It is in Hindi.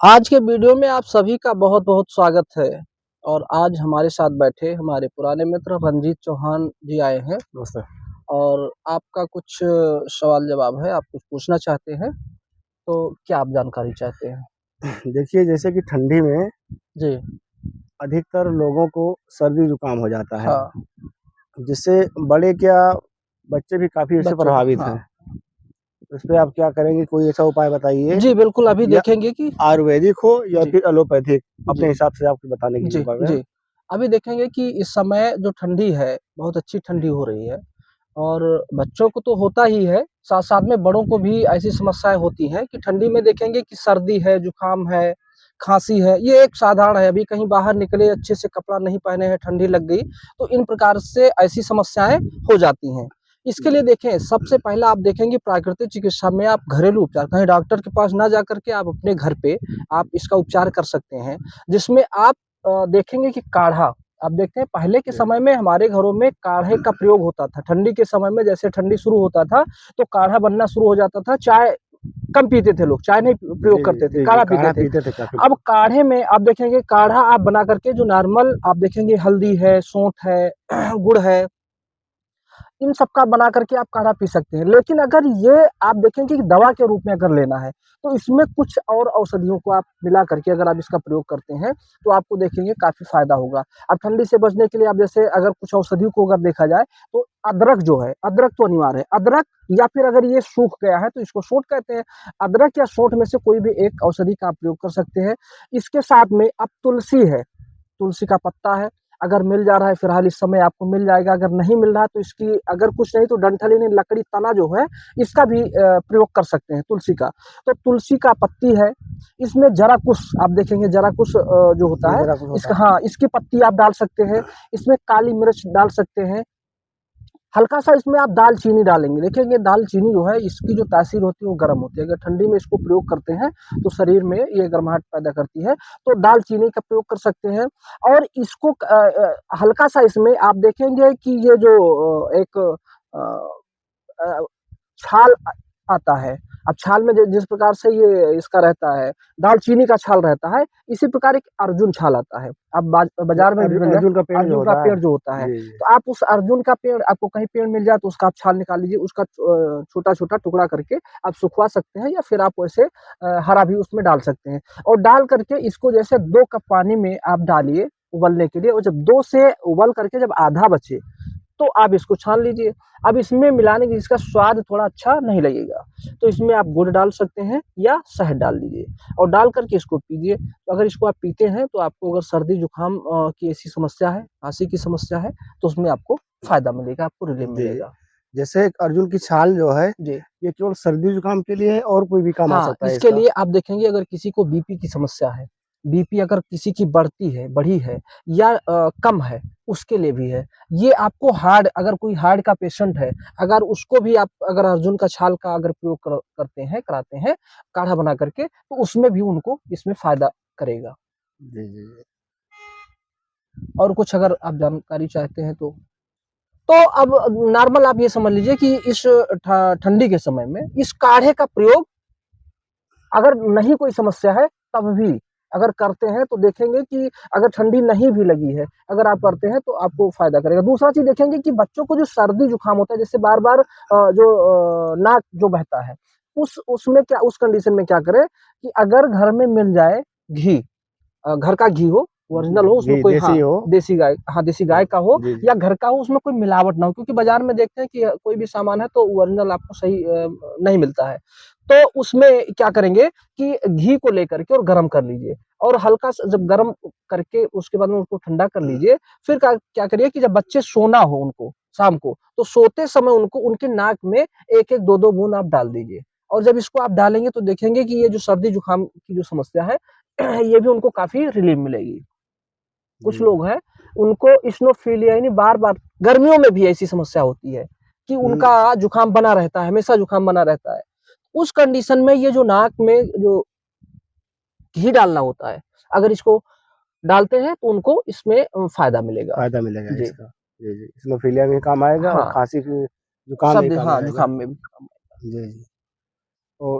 आज के वीडियो में आप सभी का बहुत बहुत स्वागत है। और आज हमारे साथ बैठे हमारे पुराने मित्र रंजीत चौहान जी आए हैं। नमस्ते। और आपका कुछ सवाल जवाब है, आप कुछ पूछना चाहते हैं तो क्या आप जानकारी चाहते हैं? देखिए, जैसे कि ठंडी में जी। अधिकतर लोगों को सर्दी जुकाम हो जाता है, हाँ। जिससे बड़े क्या बच्चे भी काफ़ी इससे बच्चों को, प्रभावित हाँ। हैं। इस पे आप क्या करेंगे? कोई ऐसा उपाय बताइए, जी बिल्कुल, अभी या देखेंगे कि आयुर्वेदिक हो या जी, फिर एलोपैथिक, जी, अपने हिसाब से आपको बताने की जी, कृपा करें। जी। अभी देखेंगे कि इस समय जो ठंडी है, बहुत अच्छी ठंडी हो रही है। और बच्चों को तो होता ही है, साथ-साथ में बड़ों को भी ऐसी समस्याएँ होती हैं कि ठंडी में देखेंगे कि सर्दी है, जुकाम है, खाँसी है, ये एक साधारण है। अभी कहीं बाहर निकले, अच्छे से कपड़ा नहीं पहने हैं, ठंडी लग गई, तो इन प्रकार से ऐसी समस्याएँ हो जाती हैं। इसके लिए देखें, सबसे पहला आप देखेंगे प्राकृतिक चिकित्सा में आप घरेलू उपचार, कहीं डॉक्टर के पास ना जाकर के आप अपने घर पे आप इसका उपचार कर सकते हैं, जिसमें आप देखेंगे कि काढ़ा, आप देखते हैं पहले के समय में हमारे घरों में काढ़े का प्रयोग होता था। ठंडी के समय में जैसे ठंडी शुरू होता था, तो काढ़ा बनना शुरू हो जाता था। चाय कम पीते थे लोग, चाय नहीं जी, प्रयोग करते थे, जी, जी, काढ़ा पीते काढ़ा थे। पीते थे काफ़ी अब लोग। काढ़े में आप देखेंगे काढ़ा आप बना करके जो नॉर्मल आप देखेंगे हल्दी है, सौंठ है, गुड़ है, इन सब का बना करके आप काढ़ा पी सकते हैं। लेकिन अगर ये आप देखेंगे कि दवा के रूप में अगर लेना है, तो इसमें कुछ और औषधियों को आप मिला करके अगर आप इसका प्रयोग करते हैं, तो आपको देखेंगे काफ़ी फ़ायदा होगा। अब ठंडी से बचने के लिए आप जैसे अगर कुछ औषधियों को अगर देखा जाए, तो अदरक जो है, अदरक तो अनिवार्य है। अदरक या फिर अगर ये सूख गया है, तो इसको सोंठ कहते हैं। अदरक या सोंठ में से कोई भी एक औषधि का आप प्रयोग कर सकते हैं। इसके साथ में अब तुलसी है, तुलसी का पत्ता है, अगर मिल जा रहा है फिलहाल इस समय आपको मिल जाएगा, अगर नहीं मिल रहा है तो इसकी अगर कुछ नहीं तो डंठल यानी लकड़ी तना जो है, इसका भी प्रयोग कर सकते हैं तुलसी का। तो तुलसी का पत्ती है, इसमें जरा कुछ आप देखेंगे जरा कुछ जो होता जी, है, ज़रा कुछ होता इसका है। हाँ, इसकी पत्ती आप डाल सकते हैं, इसमें काली मिर्च डाल सकते हैं, हल्का-सा इसमें आप दालचीनी डालेंगे। देखिए, दालचीनी जो है इसकी जो तासीर होती है वो गर्म होती है। अगर ठंडी में इसको प्रयोग करते हैं तो शरीर में ये गर्माहट पैदा करती है, तो दालचीनी का प्रयोग कर सकते हैं। और इसको हल्का-सा इसमें आप देखेंगे कि ये जो एक अ, छाल आता है। अब छाल में जिस प्रकार से ये इसका रहता है, दालचीनी का छाल रहता है, इसी प्रकार एक अर्जुन छाल आता है। अब जो बाज़ार में भी मिल जाए, अर्जुन का पेड़ जो अर्जुन का होता है। पेड़ जो होता है, जी, जी। तो आप उस अर्जुन का पेड़ आपको कहीं पेड़ मिल जाए तो उसका आप छाल निकाल लीजिए, उसका छोटा-छोटा टुकड़ा करके आप सुखवा सकते हैं, या फिर आप वैसे हरा भी उसमें डाल सकते हैं। और डाल करके इसको जैसे 2 कप पानी में आप डालिए उबलने के लिए, और जब 2 से उबल करके जब आधा बचे, तो आप इसको छान लीजिए। अब इसमें मिलाने की इसका स्वाद थोड़ा अच्छा नहीं लगेगा, तो इसमें आप गुड़ डाल सकते हैं या शहद डाल दीजिए और डाल कर के इसको पीजिए। तो अगर इसको आप पीते हैं तो आपको अगर सर्दी-जुकाम की ऐसी समस्या है, खाँसी की समस्या है, तो उसमें आपको फ़ायदा मिलेगा, आपको रिलीफ़ जी, मिलेगा। जैसे अर्जुन की छाल जो है, जी। ये केवल सर्दी जुकाम के लिए है और कोई भी काम आ हाँ, सकता है इसके इसका? लिए आप देखेंगे अगर किसी को बीपी की समस्या है, बीपी अगर किसी की बढ़ी है या कम है, उसके लिए भी है। ये आपको हार्ट, अगर कोई हार्ट का पेशेंट है, अगर उसको भी आप अगर अर्जुन का छाल का अगर प्रयोग करते हैं, कराते हैं, काढ़ा बना करके, तो उसमें भी उनको इसमें फ़ायदा करेगा। जी, जी, जी। और कुछ अगर आप जानकारी चाहते हैं तो? तो अब नॉर्मल आप ये समझ लीजिए कि इस ठंडी के समय में इस काढ़े का प्रयोग अगर नहीं कोई समस्या है, तब भी अगर करते हैं तो देखेंगे कि अगर ठंडी नहीं भी लगी है, अगर आप करते हैं तो आपको फ़ायदा करेगा। दूसरा चीज़ देखेंगे कि बच्चों को जो सर्दी-जुकाम होता है, जैसे बार-बार नाक जो बहता है, उसमें क्या, उस कंडीशन में क्या करें कि अगर घर में मिल जाए घी, घर का घी हो, ओरिजिनल हो, उसमें घी कोई हाँ, देसी हो। देसी गाय, हाँ, देसी गाय का हो जी, जी। या घर का हो, उसमें कोई मिलावट ना हो, क्योंकि बाज़ार में देखते हैं कि कोई भी सामान है तो ओरिजिनल आपको सही नहीं मिलता है। तो उसमें क्या करेंगे कि घी को लेकर के और गरम कर लीजिए, और हल्का-सा जब गरम करके उसके बाद में उसको ठंडा कर लीजिए, फिर क्या क्या करिए कि जब बच्चे सोना हो उनको, शाम को, तो सोते समय उनको उनके नाक में 1-1, 2-2 बूँद आप डाल दीजिए। और जब इसको आप डालेंगे तो देखेंगे कि ये जो सर्दी-जुकाम की जो समस्या है, ये भी उनको काफ़ी रिलीफ़ मिलेगी। कुछ जी। लोग हैं, उनको इस्नोफिलिया यानी बार-बार गर्मियों में भी ऐसी समस्या होती है कि हुँ। उनका जुकाम बना रहता है, हमेशा जुकाम बना रहता है। उस कंडीशन में ये जो नाक में जो घी डालना होता है, अगर इसको डालते हैं तो उनको इसमें फ़ायदा मिलेगा। फ़ायदा मिलेगा जी। इसका। जी, जी। इस्नोफिलिया में काम आएगा और हाँ, खाँसी की जुकाम में सर्दी, काम हाँ, आएगा। जुकाम में भी काम आएगा। जी, जी। तो